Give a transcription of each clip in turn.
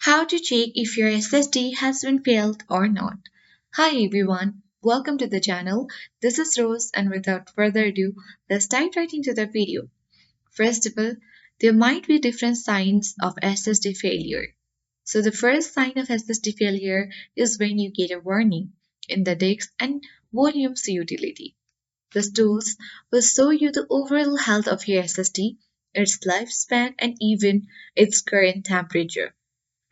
How to check if your SSD has been failed or not. Hi everyone, welcome to the channel. This is Rose, and without further ado, let's dive right into the video. First of all, there might be different signs of SSD failure. So the first sign of SSD failure is when you get a warning in the disk and volumes utility. The tools will show you the overall health of your SSD, its lifespan, and even its current temperature.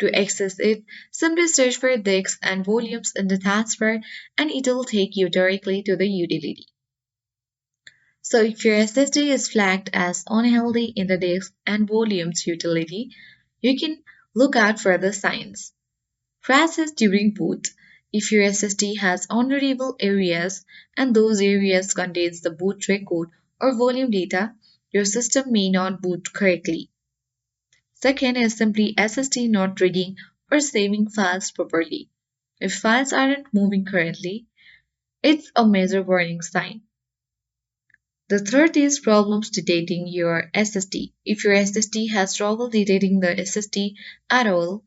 To access it, simply search for disks and volumes in the taskbar and it will take you directly to the utility. So if your SSD is flagged as unhealthy in the disk and volumes utility, you can look out for the signs. Crashes during boot. If your SSD has unreadable areas and those areas contains the boot record or volume data, your system may not boot correctly. Second is simply SSD not reading or saving files properly. If files aren't moving correctly, it's a major warning sign. The third is problems detecting your SSD. If your SSD has trouble detecting the SSD at all,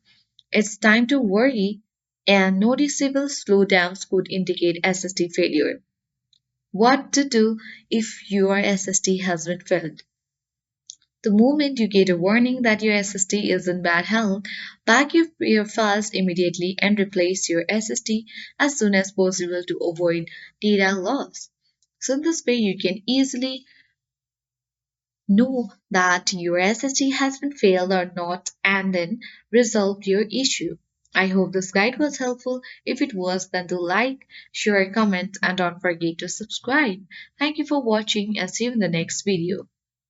it's time to worry, and noticeable slowdowns could indicate SSD failure. What to do if your SSD has been failed? The moment you get a warning that your SSD is in bad health, back your files immediately and replace your SSD as soon as possible to avoid data loss. So this way you can easily know that your SSD has been failed or not and then resolve your issue. I hope this guide was helpful. If it was, then do like, share, comment, and don't forget to subscribe. Thank you for watching and see you in the next video.